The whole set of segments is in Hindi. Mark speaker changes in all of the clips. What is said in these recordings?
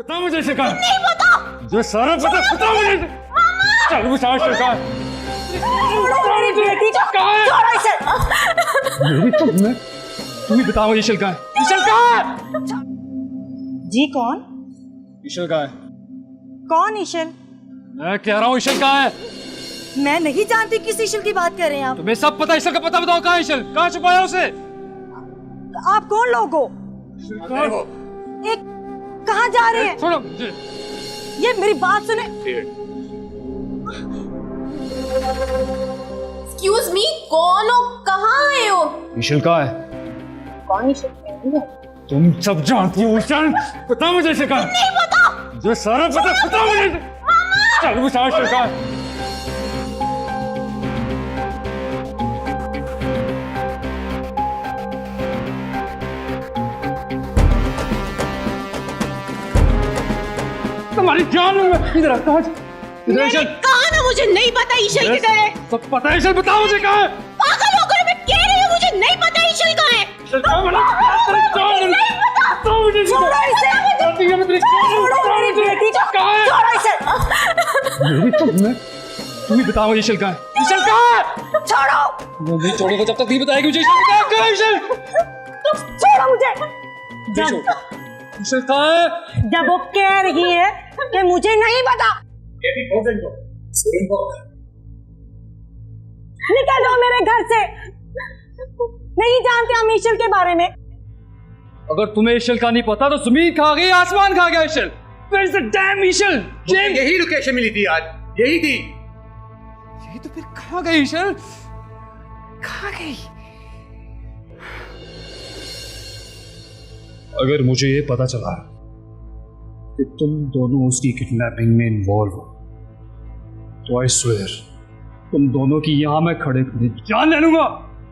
Speaker 1: बता मुझे इशल कहाँ है?
Speaker 2: नहीं पता।
Speaker 1: जो सारा पता बता मुझे। चल वो सारा इशल कहाँ है?
Speaker 2: मेरी बेटी को
Speaker 1: कहाँ है?
Speaker 2: छोड़ो इशल।
Speaker 1: मेरी तो मैं तू ही बता मुझे इशल कहाँ है? इशल कहाँ है?
Speaker 2: जी कौन?
Speaker 1: इशल कहाँ है?
Speaker 2: कौन इशल?
Speaker 1: मैं कह रहा हूँ इशल कहाँ है?
Speaker 2: मैं नहीं जानती किस इशल की बात कर रहे हैं आप।
Speaker 1: तुम्हें सब पता, इशल का पता बताओ कहाँ है इशल? कहाँ छुपाया उसे?
Speaker 2: आप कौन लोग हो? एक कहाँ जा रहे हैं?
Speaker 1: छोड़ो मुझे।
Speaker 2: ये मेरी बात सुने।
Speaker 3: एक्सक्यूज मी, कौन हो, कहाँ आए हो?
Speaker 1: इशल कहाँ है?
Speaker 3: कौन इशल?
Speaker 1: तुम सब जानती हो इशल, बता मुझे इशल कहाँ है?
Speaker 2: नहीं पता।
Speaker 1: जो सारा पता बता मुझे। चल वो सारा इशल कहाँ है? तुम्हारी जान में इधर आ, कहाँ इधर इशल?
Speaker 3: कहाँ ना, मुझे नहीं पता इशल किधर है।
Speaker 1: सब पता है इशल, बता मुझे कहाँ है?
Speaker 3: पागल हो गए, मैं कह रही हूँ मुझे नहीं पता इशल कहाँ है।
Speaker 1: इशल कहाँ है? बता मुझे इशल।
Speaker 2: छोड़ो इसे।
Speaker 1: जानती है मैं तेरी
Speaker 2: छोड़ो मेरी बेटी को।
Speaker 1: कहाँ है?
Speaker 2: छोड़ो इशल।
Speaker 1: मेरी तो मैं तू ही बता मुझे इशल कहाँ है? इशल कहाँ है?
Speaker 2: छोड़ो।
Speaker 1: वो नहीं छोड़ेगा जब तक नहीं बताएगी मुझे इशल कहाँ है? इशल
Speaker 2: छोड़ो मुझे।
Speaker 1: इशल कहाँ है?
Speaker 2: जब वो कह रही है कि मुझे नहीं पता, निकल जाओ मेरे घर से। नहीं जानते हम इशल के बारे में।
Speaker 1: अगर तुम्हें इशल का नहीं पता तो जमीन खा गई, आसमान खा गया Ishal. Where is the damn Ishal? James,
Speaker 4: यही लोकेशन मिली थी आज, यही थी।
Speaker 1: ये तो फिर कहाँ गई इशल? कहाँ गई? अगर मुझे ये पता चला कि तुम दोनों उसकी किडनैपिंग में इन्वॉल्व हो तो आई स्वेयर तुम दोनों की यहां मैं खड़े खड़े जान ले लूंगा।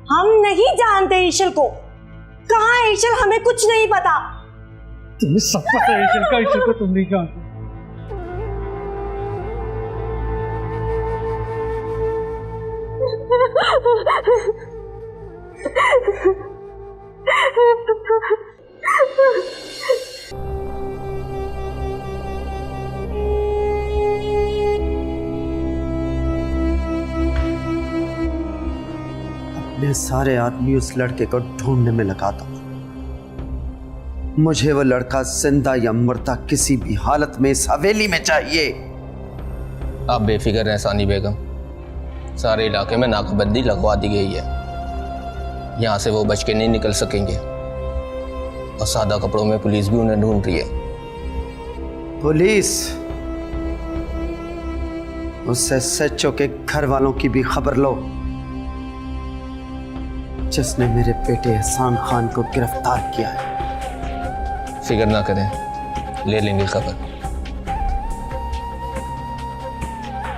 Speaker 2: हम नहीं जानते इशल को। कहाँ है इशल? हमें कुछ नहीं पता।
Speaker 1: तुम्हें सब पता है इशल का, इशल को तुम नहीं जानते।
Speaker 5: मैं सारे आदमी उस लड़के को ढूंढने में लगाता हूं। मुझे वो लड़का जिंदा या मरता किसी भी हालत में इस हवेली में चाहिए।
Speaker 6: आप बेफिक्र हैं सानी बेगम, सारे इलाके में नाकाबंदी लगवा दी गई है। यहाँ से वो बच के नहीं निकल सकेंगे और सादा कपड़ों में पुलिस भी उन्हें ढूंढ रही है।
Speaker 5: पुलिस? उस SHO के घर वालों की भी खबर लो, जिसने मेरे बेटे एहसान खान को गिरफ्तार किया है।
Speaker 6: फिक्र ना करें, ले लेंगे खबर।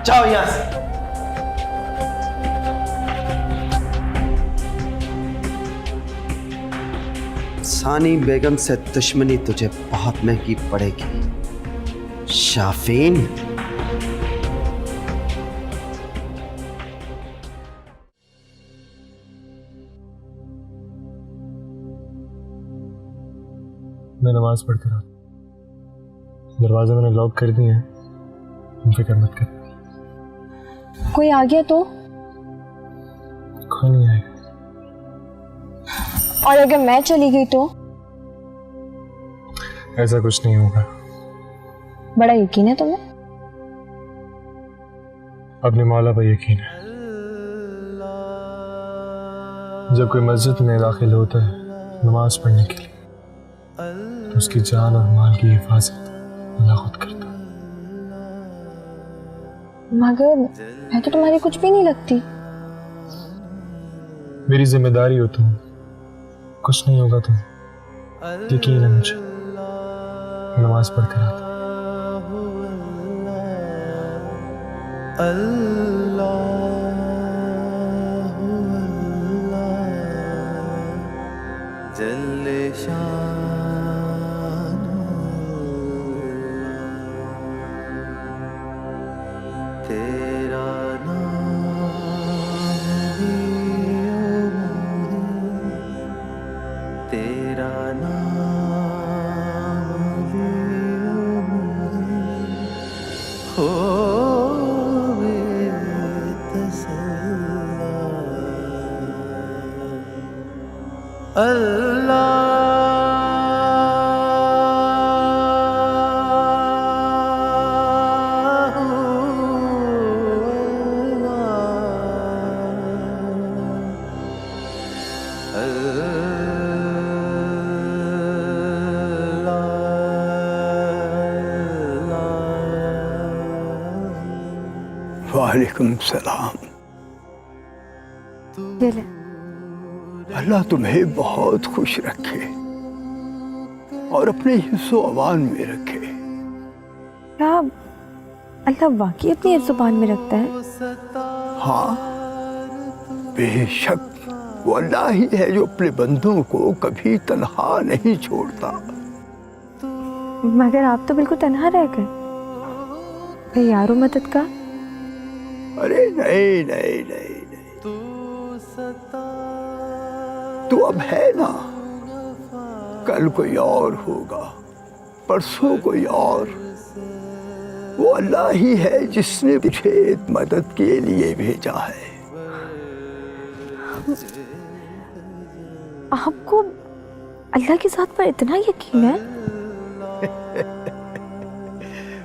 Speaker 5: जाओ यहां से। सानी बेगम से दुश्मनी तुझे बहुत महंगी पड़ेगी शाफीन।
Speaker 7: मैं नमाज पढ़ कर आता, दरवाजे मैंने लॉक कर दिए हैं, तुम फिक्र मत कर।
Speaker 3: कोई आ गया तो?
Speaker 7: कोई नहीं आएगा।
Speaker 3: और अगर मैं चली गई तो?
Speaker 7: ऐसा कुछ नहीं होगा।
Speaker 3: बड़ा यकीन है तुम्हें?
Speaker 7: अपने मौला पर यकीन है। जब कोई मस्जिद में दाखिल होता है नमाज पढ़ने के लिए तो उसकी जान और माल की हिफाजत अल्लाह खुद करता है।
Speaker 3: मगर मैं तो तुम्हारी कुछ भी नहीं लगती।
Speaker 7: मेरी जिम्मेदारी हो तुम, कुछ नहीं होगा तुम, यकीन है मुझे। नमाज पढ़ कर आता।
Speaker 8: वालेकुम सलाम। अल्लाह तुम्हें बहुत खुश रखे और अपने हिस्सो अवान में रखे।
Speaker 3: क्या अल्लाह वाकई अपनी जुबान में रखता है?
Speaker 8: हाँ, बेशक वो अल्लाह ही है जो अपने बंदों को कभी तन्हा नहीं छोड़ता।
Speaker 3: मगर आप तो बिल्कुल तन्हा रह गए, कोई यारो मदद का?
Speaker 8: अरे नहीं नहीं नहीं, नहीं। तू अब है ना, कल कोई और होगा, परसों कोई और। वो अल्लाह ही है जिसने तुझे मदद के लिए भेजा है।
Speaker 3: आपको अल्लाह की ज़ात पर इतना यकीन है?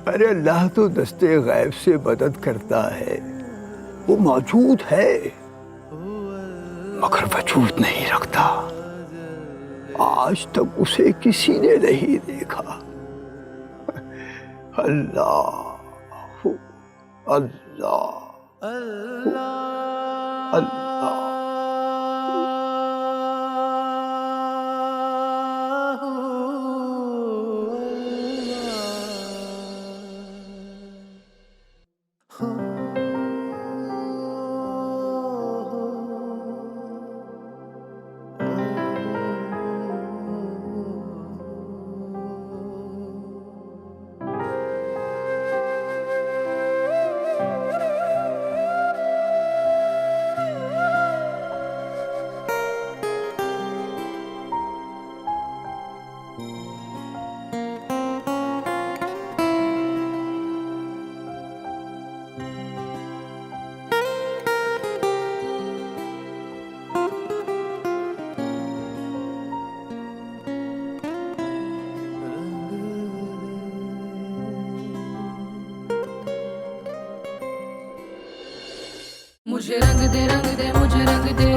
Speaker 8: अरे अल्लाह तो दस्ते गैब से मदद करता है, वो मौजूद है मगर वजूद नहीं रखता। आज तक उसे किसी ने नहीं देखा। अल्लाह अल्लाह अल्लाह।
Speaker 9: मुझे रंग दे मुझे रंग दे